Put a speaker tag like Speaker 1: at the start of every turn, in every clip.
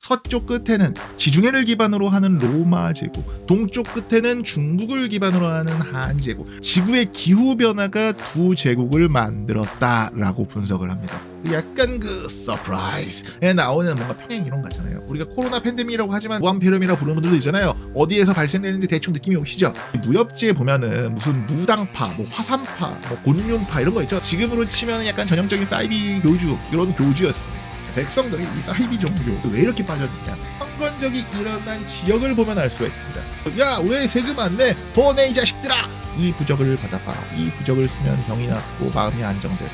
Speaker 1: 서쪽 끝에는 지중해를 기반으로 하는 로마 제국, 동쪽 끝에는 중국을 기반으로 하는 한 제국, 지구의 기후 변화가 두 제국을 만들었다라고 분석을 합니다. 약간 그 서프라이즈에 나오는 뭔가 평행 이론 같잖아요. 우리가 코로나 팬데믹이라고 하지만 무한폐렴이라고 부르는 분들도 있잖아요. 어디에서 발생되는지 대충 느낌이 오시죠? 무협지에 보면은 무슨 무당파, 뭐 화산파, 뭐 곤룡파 이런 거 있죠. 지금으로 치면 약간 전형적인 사이비 교주 이런 교주였습니다. 백성들이 이 사이비 종교 왜 이렇게 빠졌느냐, 황건적이 일어난 지역을 보면 알 수가 있습니다. 야, 왜 세금 안 내? 더 내 이 자식들아! 이 부적을 받아봐. 이 부적을 쓰면 병이 낫고 마음이 안정되고.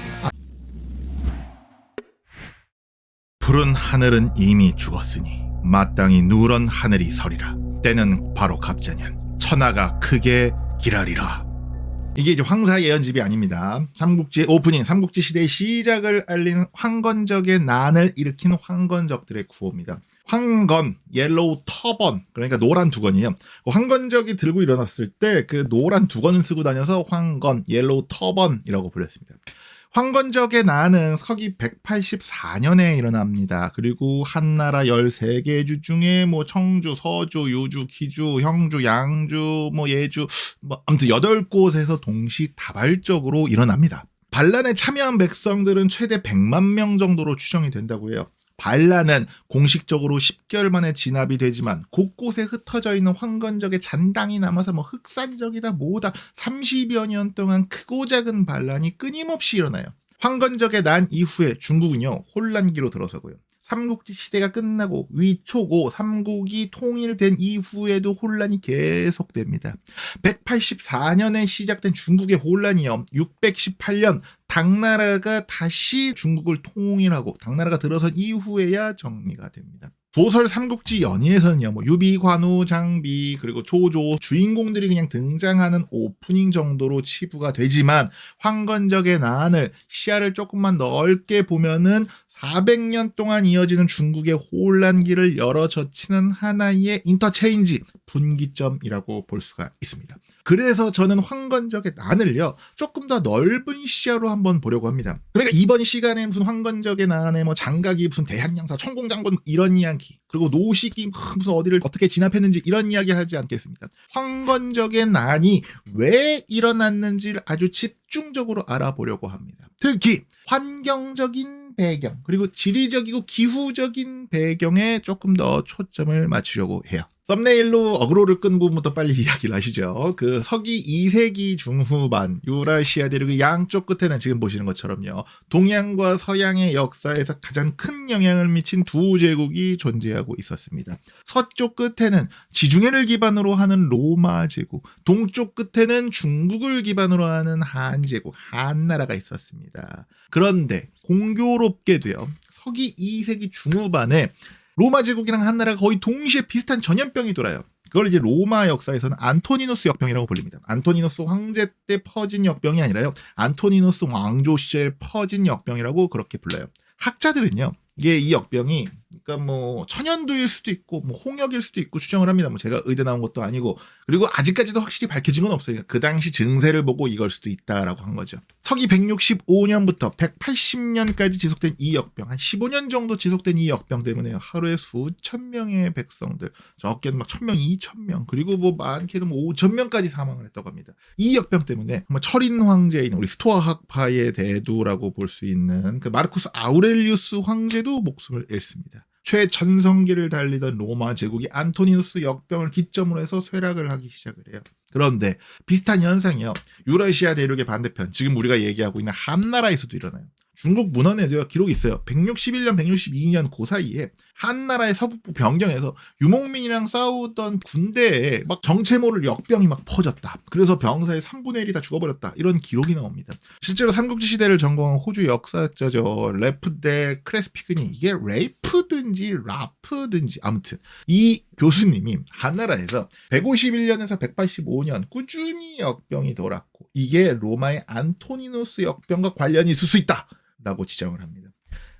Speaker 1: 푸른 하늘은 이미 죽었으니 마땅히 누런 하늘이 서리라. 때는 바로 갑자년, 천하가 크게 기라리라. 이게 이제 황사 예언집이 아닙니다. 삼국지의 오프닝, 삼국지 시대의 시작을 알리는 황건적의 난을 일으킨 황건적들의 구호입니다. 황건, 옐로우 터번, 그러니까 노란 두건이에요. 황건적이 들고 일어났을 때 그 노란 두건을 쓰고 다녀서 황건, 옐로우 터번이라고 불렸습니다. 황건적의 난은 서기 184년에 일어납니다. 그리고 한나라 13개 주 중에 뭐 청주, 서주, 유주, 기주, 형주, 양주, 뭐 예주, 뭐 아무튼 8곳에서 동시다발적으로 일어납니다. 반란에 참여한 백성들은 최대 100만 명 정도로 추정이 된다고 해요. 반란은 공식적으로 10개월 만에 진압이 되지만 곳곳에 흩어져 있는 황건적의 잔당이 남아서 뭐 흑산적이다 뭐다 30여 년 동안 크고 작은 반란이 끊임없이 일어나요. 황건적의 난 이후에 중국은요 혼란기로 들어서고요. 삼국지 시대가 끝나고 위초고 삼국이 통일된 이후에도 혼란이 계속됩니다. 184년에 시작된 중국의 혼란이요. 618년 당나라가 다시 중국을 통일하고 당나라가 들어선 이후에야 정리가 됩니다. 소설 삼국지 연의에서는요, 뭐 유비, 관우, 장비, 그리고 조조 주인공들이 그냥 등장하는 오프닝 정도로 치부가 되지만 황건적의 난을 시야를 조금만 넓게 보면은 400년 동안 이어지는 중국의 혼란기를 열어젖히는 하나의 인터체인지, 분기점이라고 볼 수가 있습니다. 그래서 저는 황건적의 난을요 조금 더 넓은 시야로 한번 보려고 합니다. 그러니까 이번 시간에 무슨 황건적의 난에 뭐 장각이 무슨 대한양사, 천공장군 이런 이야기, 그리고 노식이 무슨 어디를 어떻게 진압했는지 이런 이야기 하지 않겠습니다. 황건적의 난이 왜 일어났는지를 아주 집중적으로 알아보려고 합니다. 특히 환경적인 배경, 그리고 지리적이고 기후적인 배경에 조금 더 초점을 맞추려고 해요. 썸네일로 어그로를 끈 부분부터 빨리 이야기를 하시죠. 그 서기 2세기 중후반 유라시아 대륙의 양쪽 끝에는 지금 보시는 것처럼요, 동양과 서양의 역사에서 가장 큰 영향을 미친 두 제국이 존재하고 있었습니다. 서쪽 끝에는 지중해를 기반으로 하는 로마 제국, 동쪽 끝에는 중국을 기반으로 하는 한 제국, 한나라가 있었습니다. 그런데 공교롭게도요, 서기 2세기 중후반에 로마 제국이랑 한나라가 거의 동시에 비슷한 전염병이 돌아요. 그걸 이제 로마 역사에서는 안토니누스 역병이라고 불립니다. 안토니누스 황제 때 퍼진 역병이 아니라요, 안토니누스 왕조 시절에 퍼진 역병이라고 그렇게 불러요. 학자들은요, 이게 이 역병이 그러니까 뭐 천연두일 수도 있고 뭐 홍역일 수도 있고 추정을 합니다. 뭐 제가 의대 나온 것도 아니고, 그리고 아직까지도 확실히 밝혀진 건 없어요. 그 당시 증세를 보고 이걸 수도 있다라고 한 거죠. 서기 165년부터 180년까지 지속된 이 역병, 한 15년 정도 지속된 이 역병 때문에 하루에 수천 명의 백성들, 적게는 막 1000명, 2000명, 그리고 뭐 많게는 뭐 5000명까지 사망을 했다고 합니다. 이 역병 때문에 철인 황제인 우리 스토아학파의 대두라고 볼 수 있는 그 마르쿠스 아우렐리우스 황제도 목숨을 잃습니다. 최전성기를 달리던 로마 제국이 안토니누스 역병을 기점으로 해서 쇠락을 하기 시작을 해요. 그런데 비슷한 현상이요, 유라시아 대륙의 반대편, 지금 우리가 얘기하고 있는 한나라에서도 일어나요. 중국 문헌에도 기록이 있어요. 161년, 162년 그 사이에 한나라의 서북부 변경에서 유목민이랑 싸우던 군대에 막 정체 모를 역병이 막 퍼졌다. 그래서 병사의 3분의 1이 다 죽어버렸다. 이런 기록이 나옵니다. 실제로 삼국지 시대를 전공한 호주 역사학자죠, 레프 데 크레스피근이 이게 레이프든지 라프든지 아무튼 이 교수님이 한나라에서 151년에서 185년 꾸준히 역병이 돌았고 이게 로마의 안토니누스 역병과 관련이 있을 수 있다 라고 지정을 합니다.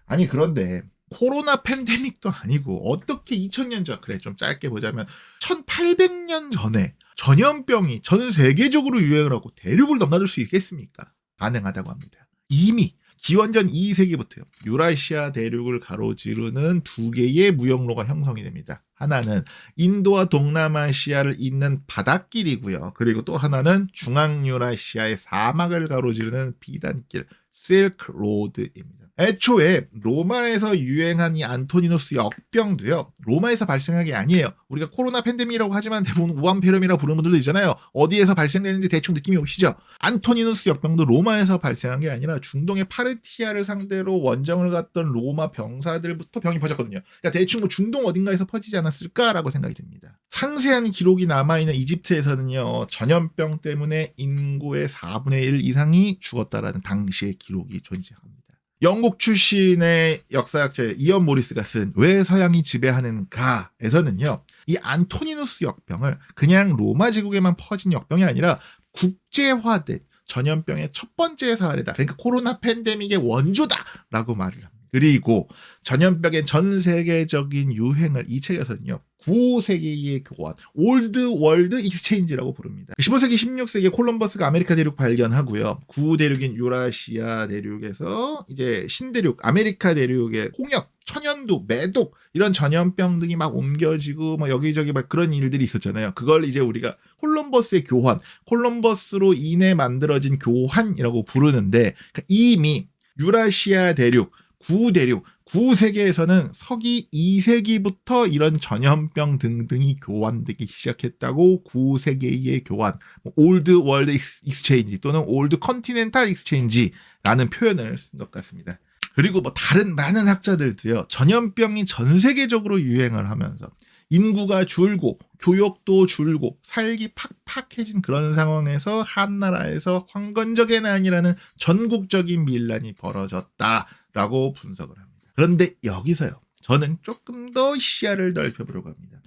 Speaker 1: 아니 그런데 코로나 팬데믹도 아니고 어떻게 2000년 전, 그래 좀 짧게 보자면 1800년 전에 전염병이 전 세계적으로 유행을 하고 대륙을 넘나들 수 있겠습니까? 가능하다고 합니다. 이미 기원전 2세기부터요. 유라시아 대륙을 가로지르는 두 개의 무역로가 형성이 됩니다. 하나는 인도와 동남아시아를 잇는 바닷길이고요. 그리고 또 하나는 중앙유라시아의 사막을 가로지르는 비단길, 실크 로드입니다. 애초에 로마에서 유행한 이 안토니누스 역병도요. 로마에서 발생한 게 아니에요. 우리가 코로나 팬데믹이라고 하지만 대부분 우한폐렴이라고 부르는 분들도 있잖아요. 어디에서 발생되는지 대충 느낌이 오시죠? 안토니누스 역병도 로마에서 발생한 게 아니라 중동의 파르티아를 상대로 원정을 갔던 로마 병사들부터 병이 퍼졌거든요. 그러니까 대충 뭐 중동 어딘가에서 퍼지지 않았을까라고 생각이 듭니다. 상세한 기록이 남아있는 이집트에서는요. 전염병 때문에 인구의 4분의 1 이상이 죽었다라는 당시의 기록이 존재합니다. 영국 출신의 역사학자 이언 모리스가 쓴 왜 서양이 지배하는가에서는요. 이 안토니누스 역병을 그냥 로마 제국에만 퍼진 역병이 아니라 국제화된 전염병의 첫 번째 사례다. 그러니까 코로나 팬데믹의 원조다라고 말을 합니다. 그리고 전염병의 전 세계적인 유행을 이 책에서는요. 9세기의 교환, 올드 월드 익스체인지라고 부릅니다. 15세기, 16세기에 콜럼버스가 아메리카 대륙 발견하고요. 구대륙인 유라시아 대륙에서 이제 신대륙, 아메리카 대륙의 홍역, 천연두, 매독 이런 전염병 등이 막 옮겨지고 막 여기저기 막 그런 일들이 있었잖아요. 그걸 이제 우리가 콜럼버스의 교환, 콜럼버스로 인해 만들어진 교환이라고 부르는데 이미 유라시아 대륙, 구대륙, 구세계에서는 서기 2세기부터 이런 전염병 등등이 교환되기 시작했다고 9세기의 교환, 올드 월드 익스체인지 또는 올드 컨티넨탈 익스체인지라는 표현을 쓴 것 같습니다. 그리고 뭐 다른 많은 학자들도요. 전염병이 전 세계적으로 유행을 하면서 인구가 줄고 교역도 줄고 살기 팍팍해진 그런 상황에서 한나라에서 황건적의 난이라는 전국적인 밀란이 벌어졌다라고 분석을 합니다. 그런데 여기서요. 저는 조금 더 시야를 넓혀보려고 합니다.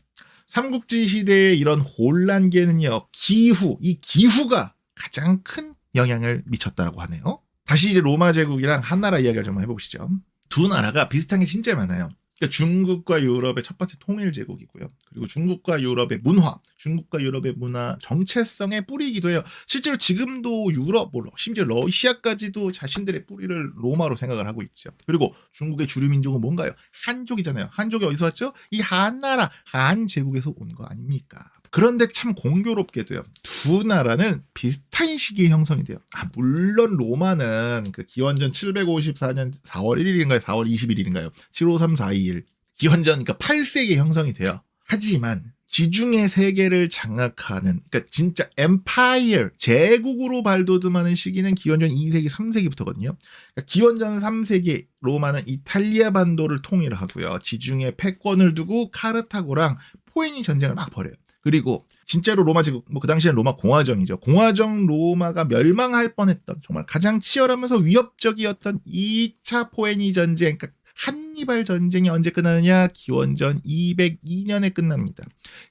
Speaker 1: 삼국지 시대의 이런 혼란계는요. 이 기후가 가장 큰 영향을 미쳤다고 하네요. 다시 이제 로마 제국이랑 한나라 이야기를 좀 해보시죠. 두 나라가 비슷한 게 진짜 많아요. 그러니까 중국과 유럽의 첫 번째 통일 제국이고요. 그리고 중국과 유럽의 문화, 중국과 유럽의 문화 정체성의 뿌리이기도 해요. 실제로 지금도 유럽, 심지어 러시아까지도 자신들의 뿌리를 로마로 생각을 하고 있죠. 그리고 중국의 주류 민족은 뭔가요? 한족이잖아요. 한족이 어디서 왔죠? 이 한나라, 한제국에서 온 거 아닙니까? 그런데 참 공교롭게도요. 두 나라는 비슷한 시기에 형성이 돼요. 물론 로마는 그 기원전 754년 4월 1일인가요? 4월 21일인가요? 75342일. 기원전 그러니까 8세기에 형성이 돼요. 하지만 지중해 세계를 장악하는 그러니까 진짜 엠파이어, 제국으로 발돋움하는 시기는 기원전 2세기, 3세기부터거든요. 그러니까 기원전 3세기 로마는 이탈리아 반도를 통일을 하고요. 지중해 패권을 두고 카르타고랑 포에니 전쟁을 막 벌여요. 그리고 진짜로 로마 제국, 그 당시에는 로마 공화정이죠. 공화정 로마가 멸망할 뻔했던 정말 가장 치열하면서 위협적이었던 2차 포에니 전쟁, 그러니까 한니발 전쟁이 언제 끝나느냐? 기원전 202년에 끝납니다.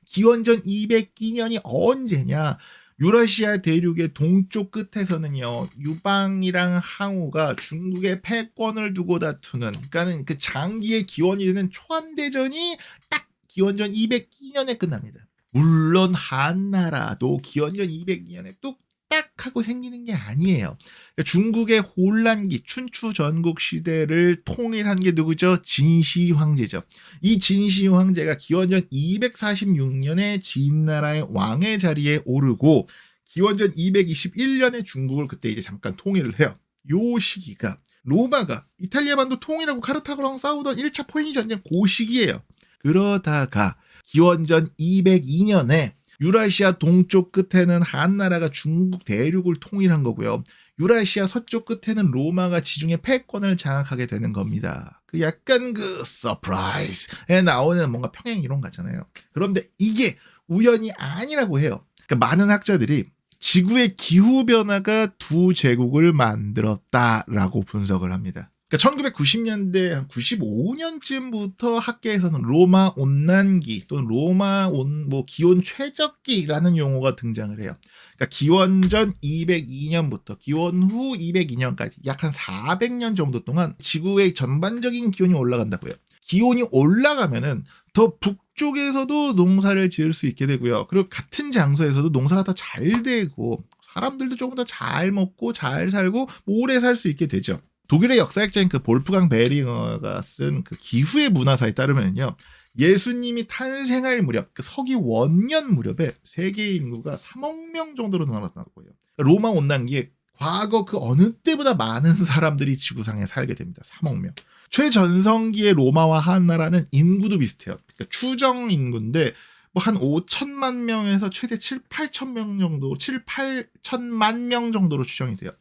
Speaker 1: 기원전 202년이 언제냐? 유라시아 대륙의 동쪽 끝에서는요, 유방이랑 항우가 중국의 패권을 두고 다투는, 그러니까는 그 장기의 기원이 되는 초안대전이 딱 기원전 202년에 끝납니다. 물론 한나라도 기원전 202년에 뚝딱 하고 생기는 게 아니에요. 중국의 혼란기, 춘추 전국 시대를 통일한 게 누구죠? 진시 황제죠. 이 진시 황제가 기원전 246년에 진나라의 왕의 자리에 오르고 기원전 221년에 중국을 그때 이제 잠깐 통일을 해요. 요 시기가 로마가 이탈리아 반도 통일하고 카르타고랑 싸우던 1차 포에니 전쟁 그 시기예요. 그러다가 기원전 202년에 유라시아 동쪽 끝에는 한나라가 중국 대륙을 통일한 거고요. 유라시아 서쪽 끝에는 로마가 지중해 패권을 장악하게 되는 겁니다. 그 약간 그 서프라이즈에 나오는 뭔가 평행 이론 같잖아요. 그런데 이게 우연이 아니라고 해요. 그러니까 많은 학자들이 지구의 기후변화가 두 제국을 만들었다라고 분석을 합니다. 그러니까 1990년대 한 95년쯤부터 학계에서는 로마 온난기 또는 로마 기온 최적기라는 용어가 등장을 해요. 그러니까 기원전 202년부터 기원 후 202년까지 약 한 400년 정도 동안 지구의 전반적인 기온이 올라간다고요. 기온이 올라가면은 더 북쪽에서도 농사를 지을 수 있게 되고요. 그리고 같은 장소에서도 농사가 더 잘 되고 사람들도 조금 더 잘 먹고 잘 살고 오래 살 수 있게 되죠. 독일의 역사학자인 그 볼프강 베링어가 쓴 그 기후의 문화사에 따르면요. 예수님이 탄생할 무렵, 그 서기 원년 무렵에 세계 인구가 3억 명 정도로 늘어났다고요. 로마 온난기에 과거 그 어느 때보다 많은 사람들이 지구상에 살게 됩니다. 3억 명. 최전성기의 로마와 한나라는 인구도 비슷해요. 그러니까 추정 인구인데 뭐 한 5천만 명에서 최대 7, 8천 명 정도, 7, 8천만 명 정도로 추정이 돼요.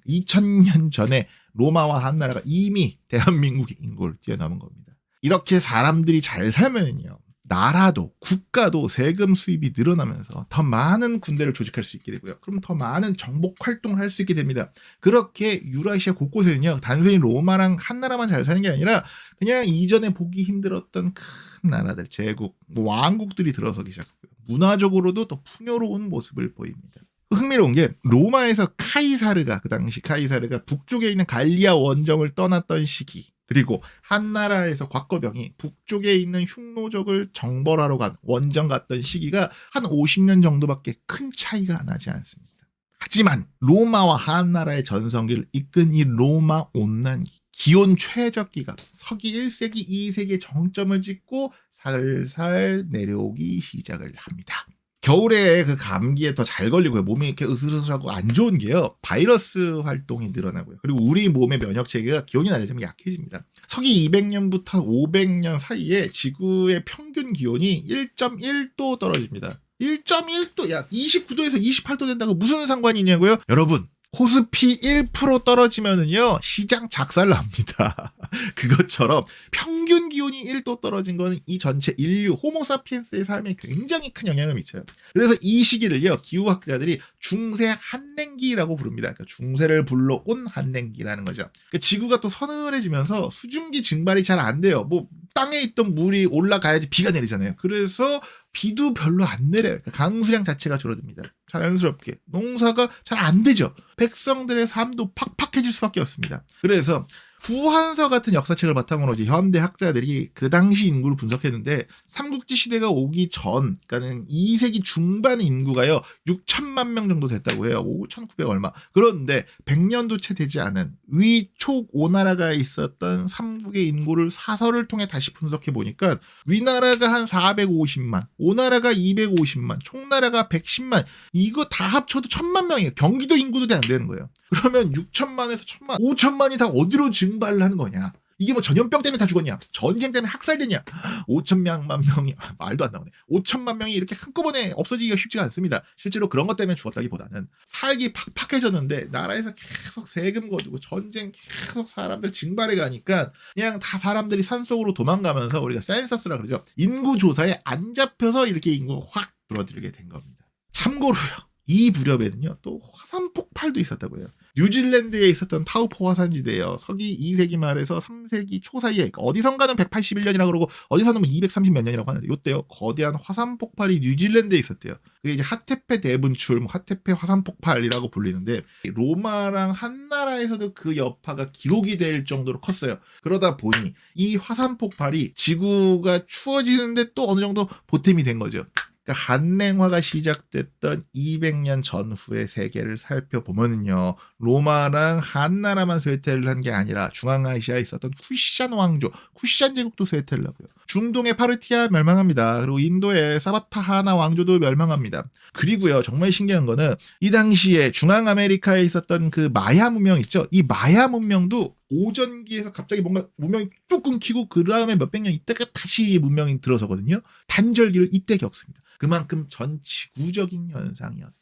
Speaker 1: 2000년 전에 로마와 한나라가 이미 대한민국의 인구를 뛰어넘은 겁니다. 이렇게 사람들이 잘 살면요. 나라도 국가도 세금 수입이 늘어나면서 더 많은 군대를 조직할 수 있게 되고요. 그럼 더 많은 정복 활동을 할 수 있게 됩니다. 그렇게 유라시아 곳곳에는요. 단순히 로마랑 한나라만 잘 사는 게 아니라 그냥 이전에 보기 힘들었던 큰 나라들, 제국, 왕국들이 들어서기 시작하고요. 문화적으로도 더 풍요로운 모습을 보입니다. 흥미로운 게 로마에서 카이사르가 그 당시 카이사르가 북쪽에 있는 갈리아 원정을 떠났던 시기, 그리고 한나라에서 곽거병이 북쪽에 있는 흉노족을 정벌하러 간 원정 갔던 시기가 한 50년 정도밖에 큰 차이가 나지 않습니다. 하지만 로마와 한나라의 전성기를 이끈 이 로마 온난기, 기온 최적기가 서기 1세기, 2세기의 정점을 찍고 살살 내려오기 시작을 합니다. 겨울에 그 감기에 더 잘 걸리고요. 몸이 이렇게 으슬으슬하고 안 좋은 게요. 바이러스 활동이 늘어나고요. 그리고 우리 몸의 면역 체계가 기온이 낮아지면 약해집니다. 서기 200년부터 500년 사이에 지구의 평균 기온이 1.1도 떨어집니다. 1.1도, 약 29도에서 28도 된다고 무슨 상관이냐고요? 여러분, 코스피 1% 떨어지면은요, 시장 작살납니다. 그것처럼 평균 기온이 1도 떨어진 거는 이 전체 인류, 호모사피엔스의 삶에 굉장히 큰 영향을 미쳐요. 그래서 이 시기를요, 기후학자들이 중세 한랭기라고 부릅니다. 그러니까 중세를 불러온 한랭기라는 거죠. 그러니까 지구가 또 서늘해지면서 수증기 증발이 잘 안 돼요. 뭐, 땅에 있던 물이 올라가야지 비가 내리잖아요. 그래서 비도 별로 안 내려요. 그러니까 강수량 자체가 줄어듭니다. 자연스럽게 농사가 잘 안 되죠. 백성들의 삶도 팍팍해질 수밖에 없습니다. 그래서 후한서 같은 역사책을 바탕으로 이제 현대 학자들이 그 당시 인구를 분석했는데 삼국지 시대가 오기 전, 그러니까는 2세기 중반 인구가요 6천만 명 정도 됐다고 해요. 5,900 얼마. 그런데 100년도 채 되지 않은 위촉 오나라가 있었던 삼국의 인구를 사설을 통해 다시 분석해 보니까 위나라가 한 450만, 오나라가 250만, 총나라가 110만, 이거 다 합쳐도 1,000만 명이에요. 경기도 인구도 안 되는 거예요. 그러면 6천만에서 1,000만, 5천만이 다 어디로 증발을 하는 거냐? 이게 뭐 전염병 때문에 다 죽었냐? 전쟁 때문에 학살됐냐? 5천만 명이 말도 안 나오네. 5천만 명이 이렇게 한꺼번에 없어지기가 쉽지가 않습니다. 실제로 그런 것 때문에 죽었다기보다는 살기 팍팍해졌는데 나라에서 계속 세금 거두고 전쟁 계속 사람들 증발해 가니까 그냥 다 사람들이 산속으로 도망가면서 우리가 센서스라 그러죠. 인구 조사에 안 잡혀서 이렇게 인구가 확 줄어들게 된 겁니다. 참고로요. 이 무렵에는요, 또 화산 폭발도 있었다고 해요. 뉴질랜드에 있었던 타우포 화산지대예요. 서기 2세기 말에서 3세기 초 사이에, 그러니까 어디선가는 181년이라고 그러고 어디서는 230 몇 년이라고 하는데 요때요, 거대한 화산 폭발이 뉴질랜드에 있었대요. 그게 이제 하테페 대분출, 하테페 화산 폭발이라고 불리는데 로마랑 한나라에서도 그 여파가 기록이 될 정도로 컸어요. 그러다 보니 이 화산 폭발이 지구가 추워지는데 또 어느 정도 보탬이 된 거죠. 그러니까 한랭화가 시작됐던 200년 전후의 세계를 살펴보면요, 로마랑 한나라만 쇠퇴를 한 게 아니라 중앙아시아에 있었던 쿠시안 왕조, 쿠시안 제국도 쇠퇴를 하고요. 중동의 파르티아 멸망합니다. 그리고 인도의 사바타하나 왕조도 멸망합니다. 그리고요, 정말 신기한 거는 이 당시에 중앙아메리카에 있었던 그 마야 문명 있죠. 이 마야 문명도 오전기에서 갑자기 뭔가 문명이 뚝 끊기고 그 다음에 몇백 년 있다가 다시 문명이 들어서거든요. 단절기를 이때 겪습니다. 그만큼 전 지구적인 현상이었다.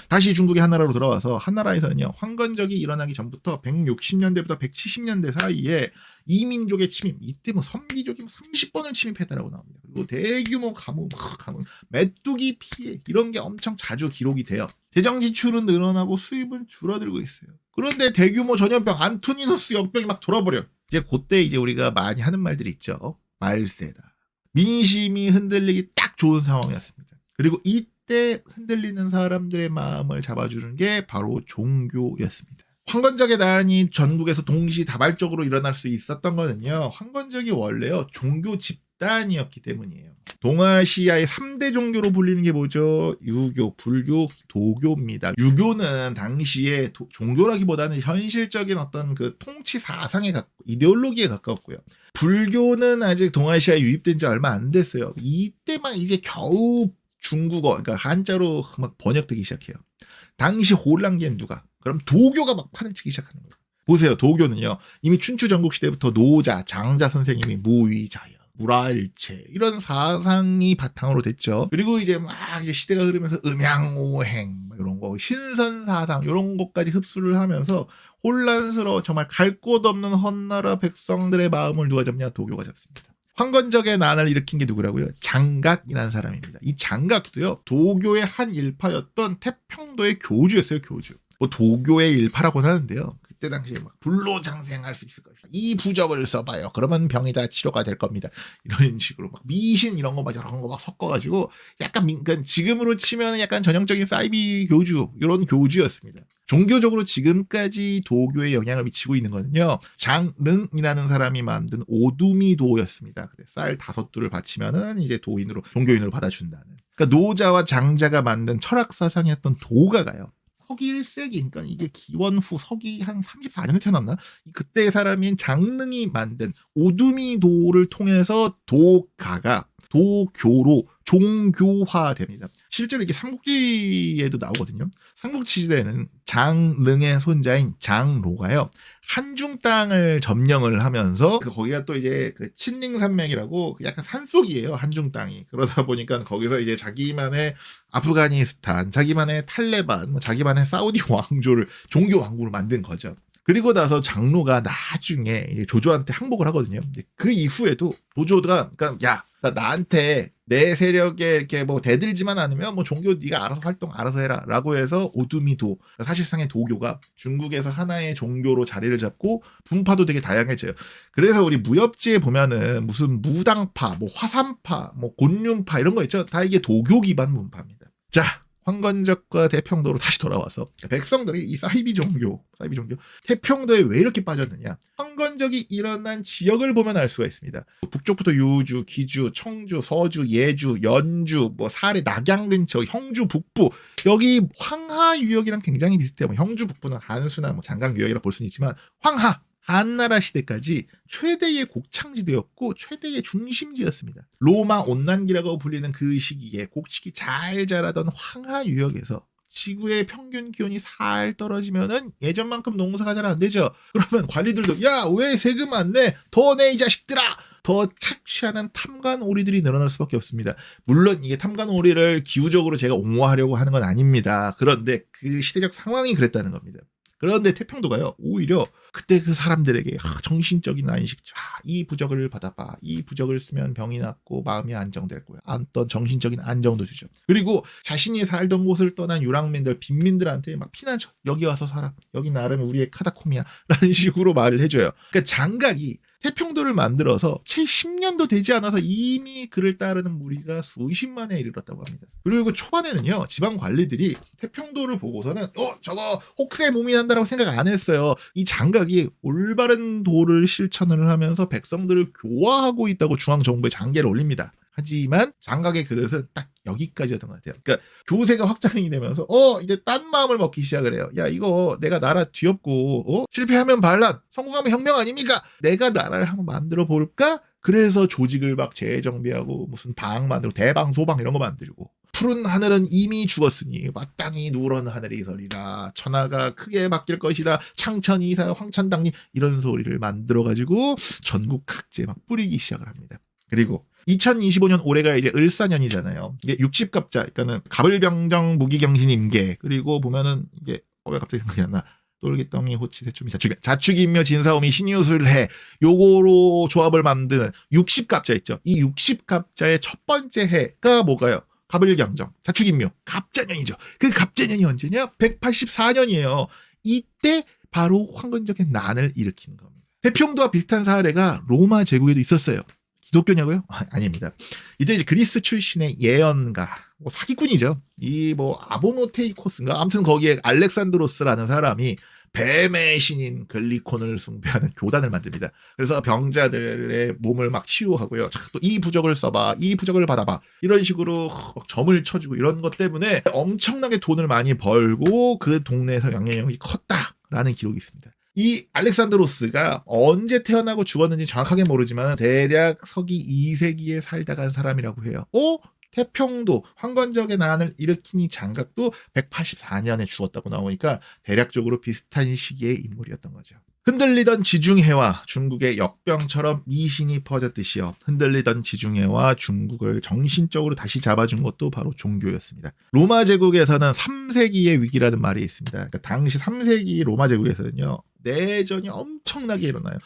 Speaker 1: 다시 중국의 한나라로 돌아와서 한나라에서는요, 황건적이 일어나기 전부터 160년대부터 170년대 사이에 이민족의 침입, 이때 뭐 선비족이 30번을 침입했다라고 나옵니다. 그리고 대규모 가뭄, 메뚜기 피해, 이런 게 엄청 자주 기록이 돼요. 재정 지출은 늘어나고 수입은 줄어들고 있어요. 그런데 대규모 전염병, 안토니누스 역병이 막 돌아버려. 이제 그때 이제 우리가 많이 하는 말들이 있죠. 말세다. 민심이 흔들리기 딱 좋은 상황이었습니다. 그리고 이때 흔들리는 사람들의 마음을 잡아주는 게 바로 종교였습니다. 황건적의 난이 전국에서 동시다발적으로 일어날 수 있었던 거는요, 황건적이 원래요 종교 집단 집단이었기 때문이에요. 동아시아의 3대 종교로 불리는 게 뭐죠? 유교, 불교, 도교입니다. 유교는 당시에 종교라기보다는 현실적인 어떤 그 통치 사상에 이데올로기에 가까웠고요. 불교는 아직 동아시아에 유입된 지 얼마 안 됐어요. 이때만 이제 겨우 중국어, 그러니까 한자로 막 번역되기 시작해요. 당시 혼란기엔 누가? 그럼 도교가 막 판을 치기 시작하는 거예요. 보세요. 도교는요. 이미 춘추 전국 시대부터 노자, 장자 선생님이 무위자연, 무라일체 이런 사상이 바탕으로 됐죠. 그리고 이제 막 이제 시대가 흐르면서 음양오행 이런 거, 신선 사상 이런 것까지 흡수를 하면서 혼란스러워 정말 갈 곳 없는 헛나라 백성들의 마음을 누가 잡냐? 도교가 잡습니다. 황건적의 난을 일으킨 게 누구라고요? 장각이라는 사람입니다. 이 장각도요, 도교의 한 일파였던 태평도의 교주였어요, 교주. 뭐 도교의 일파라고는 하는데요. 그때 당시에 막 불로장생할 수 있을 것이다. 이 부적을 써봐요. 그러면 병이 다 치료가 될 겁니다. 이런 식으로 막 미신 이런 거 막 여러 거 막 섞어가지고 약간 그러니까 지금으로 치면 약간 전형적인 사이비 교주 이런 교주였습니다. 종교적으로 지금까지 도교에 영향을 미치고 있는 거는요. 장릉이라는 사람이 만든 오두미도였습니다. 쌀 5두를 바치면은 이제 도인으로 종교인으로 받아준다는. 그러니까 노자와 장자가 만든 철학 사상이었던 도가가요. 서기 1세기, 그러니까 이게 기원 후 서기 한 34년에 태어났나? 그때 사람인 장릉이 만든 오두미도를 통해서 도가가 도교로 종교화됩니다. 실제로 이게 삼국지에도 나오거든요. 삼국지 시대에는 장릉의 손자인 장로가요. 한중 땅을 점령을 하면서 거기가 또 이제 그 친링산맥이라고 약간 산속이에요. 한중 땅이. 그러다 보니까 거기서 이제 자기만의 아프가니스탄, 자기만의 탈레반, 자기만의 사우디 왕조를 종교 왕국을 만든 거죠. 그리고 나서 장로가 나중에 조조한테 항복을 하거든요. 그 이후에도 조조가 그러니까 나한테 내 세력에 이렇게 뭐 대들지만 않으면 뭐 종교 네가 알아서 활동 알아서 해라라고 해서 오두미도 사실상의 도교가 중국에서 하나의 종교로 자리를 잡고 분파도 되게 다양해져요. 그래서 우리 무협지에 보면은 무슨 무당파, 뭐 화산파, 뭐 곤륜파 이런 거 있죠. 다 이게 도교 기반 문파입니다. 자. 황건적과 태평도로 다시 돌아와서 백성들이 이 사이비 종교 태평도에 왜 이렇게 빠졌느냐. 황건적이 일어난 지역을 보면 알 수가 있습니다. 북쪽부터 유주, 기주, 청주, 서주, 예주, 연주, 뭐 사례, 낙양 근처, 형주 북부 여기 황하 유역이랑 굉장히 비슷해요. 뭐 형주 북부는 한수나 뭐 장강 유역이라 볼 수는 있지만 황하 한나라 시대까지 최대의 곡창지대였고 최대의 중심지였습니다. 로마 온난기라고 불리는 그 시기에 곡식이 잘 자라던 황하 유역에서 지구의 평균 기온이 살 떨어지면은 예전만큼 농사가 잘 안 되죠. 그러면 관리들도 야, 왜 세금 안 내? 더 내 이 자식들아! 더 착취하는 탐관오리들이 늘어날 수밖에 없습니다. 물론 이게 탐관오리를 기후적으로 제가 옹호하려고 하는 건 아닙니다. 그런데 그 시대적 상황이 그랬다는 겁니다. 그런데 태평도가요, 오히려 그때 그 사람들에게 정신적인 안식, 이 부적을 받아봐. 이 부적을 쓰면 병이 낫고 마음이 안정될 거야. 어떤 정신적인 안정도 주죠. 그리고 자신이 살던 곳을 떠난 유랑민들, 빈민들한테 막 피난처, 여기 와서 살아. 여기 나름 우리의 카다콤이야. 라는 식으로 말을 해줘요. 그러니까 장각이 태평도를 만들어서 채 10년도 되지 않아서 이미 그를 따르는 무리가 수십만에 이르렀다고 합니다. 그리고 초반에는요, 지방 관리들이 태평도를 보고서는 저거 혹세 무민한다라고 생각 안 했어요. 이 장각이 올바른 도를 실천을 하면서 백성들을 교화하고 있다고 중앙정부에 장계를 올립니다. 하지만 장각의 그릇은 딱 여기까지였던 것 같아요. 그러니까 교세가 확장이 되면서 이제 딴 마음을 먹기 시작을 해요. 야, 이거 내가 나라 뒤엎고 실패하면 반란, 성공하면 혁명 아닙니까? 내가 나라를 한번 만들어 볼까? 그래서 조직을 막 재정비하고 무슨 방 만들고 대방 소방 이런 거 만들고 푸른 하늘은 이미 죽었으니 마땅히 누런 하늘이 서리라. 천하가 크게 바뀔 것이다. 창천이사 황천당리 이런 소리를 만들어가지고 전국 각지에 막 뿌리기 시작을 합니다. 그리고 2025년 올해가 이제 을사년이잖아요. 이게 60갑자, 그러니까는 갑을병정 무기경신 임계. 그리고 보면은 이게 왜 갑자기 생각이 안 나? 똘기덩이 호치 세춤이 자축인묘 진사오미 신유술해 요거로 조합을 만드는 60갑자 있죠. 이 60갑자의 첫 번째 해가 뭐가요? 갑을경정, 자축인묘, 갑자년이죠. 그 갑자년이 언제냐? 184년이에요. 이때 바로 황건적의 난을 일으키는 겁니다. 태평도와 비슷한 사례가 로마 제국에도 있었어요. 기독교냐고요? 아닙니다. 이제 그리스 출신의 예언가, 사기꾼이죠. 이 아보노테이코스인가? 아무튼 거기에 알렉산드로스라는 사람이 뱀의 신인 글리콘을 숭배하는 교단을 만듭니다. 그래서 병자들의 몸을 막 치유하고요. 또 이 부적을 써봐, 이 부적을 받아봐, 이런 식으로 막 점을 쳐주고 이런 것 때문에 엄청나게 돈을 많이 벌고 그 동네에서 영향력이 컸다라는 기록이 있습니다. 이 알렉산드로스가 언제 태어나고 죽었는지 정확하게 모르지만 대략 서기 2세기에 살다 간 사람이라고 해요. 태평도 황건적의 난을 일으킨 이 장각도 184년에 죽었다고 나오니까 대략적으로 비슷한 시기의 인물이었던 거죠. 흔들리던 지중해와 중국의 역병처럼 미신이 퍼졌듯이요. 흔들리던 지중해와 중국을 정신적으로 다시 잡아준 것도 바로 종교였습니다. 로마 제국에서는 3세기의 위기라는 말이 있습니다. 그러니까 당시 3세기 로마 제국에서는요. 내전이 엄청나게 일어나요.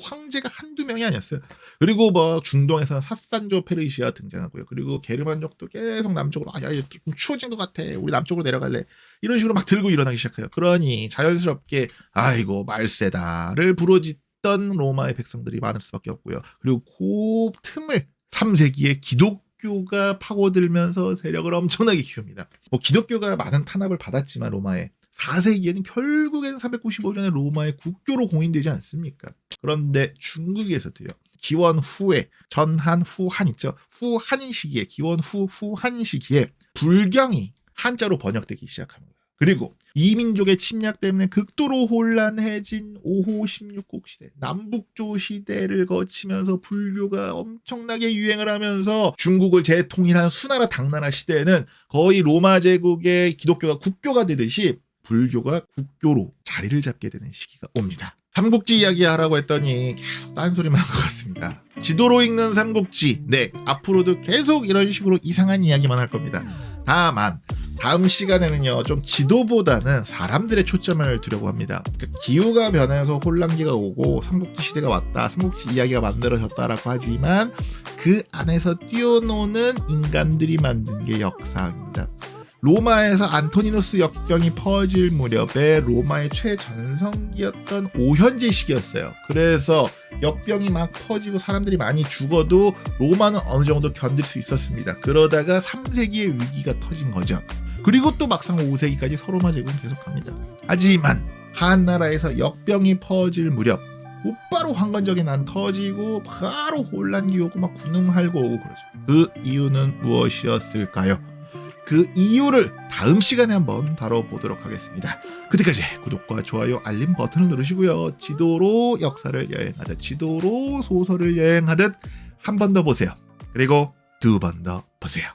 Speaker 1: 황제가 한두 명이 아니었어요. 그리고 중동에서는 사산조 페르시아 등장하고요. 그리고 게르만족도 계속 남쪽으로 좀 추워진 것 같아. 우리 남쪽으로 내려갈래. 이런 식으로 막 들고 일어나기 시작해요. 그러니 자연스럽게 아이고 말세다를 부르짖던 로마의 백성들이 많을 수밖에 없고요. 그리고 그 틈을 3세기에 기독교가 파고들면서 세력을 엄청나게 키웁니다. 기독교가 많은 탄압을 받았지만 로마에 4세기에는 결국에는 395년에 로마의 국교로 공인되지 않습니까? 그런데 중국에서도요. 기원 후에 전한 후한 있죠. 후한 시기에 기원 후한 시기에 불경이 한자로 번역되기 시작합니다. 그리고 이민족의 침략 때문에 극도로 혼란해진 5호 16국 시대, 남북조 시대를 거치면서 불교가 엄청나게 유행을 하면서 중국을 재통일한 수나라 당나라 시대에는 거의 로마 제국의 기독교가 국교가 되듯이 불교가 국교로 자리를 잡게 되는 시기가 옵니다. 삼국지 이야기 하라고 했더니 계속 딴소리만 한 것 같습니다. 지도로 읽는 삼국지, 네, 앞으로도 계속 이런 식으로 이상한 이야기만 할 겁니다. 다만 다음 시간에는요, 좀 지도보다는 사람들의 초점을 두려고 합니다. 그러니까 기후가 변해서 혼란기가 오고 삼국지 시대가 왔다, 삼국지 이야기가 만들어졌다라고 하지만 그 안에서 뛰어노는 인간들이 만든 게 역사입니다. 로마에서 안토니누스 역병이 퍼질 무렵에 로마의 최전성기였던 오현제 시기였어요. 그래서 역병이 막 퍼지고 사람들이 많이 죽어도 로마는 어느 정도 견딜 수 있었습니다. 그러다가 3세기의 위기가 터진 거죠. 그리고 또 막상 5세기까지 서로마 제국은 계속합니다. 하지만 한나라에서 역병이 퍼질 무렵 곧바로 황건적의 난 터지고 바로 혼란기 오고 막 군웅할고 오고 그러죠. 그 이유는 무엇이었을까요? 그 이유를 다음 시간에 한번 다뤄보도록 하겠습니다. 그때까지 구독과 좋아요, 알림 버튼을 누르시고요. 지도로 역사를 여행하듯, 지도로 소설을 여행하듯 한 번 더 보세요. 그리고 두 번 더 보세요.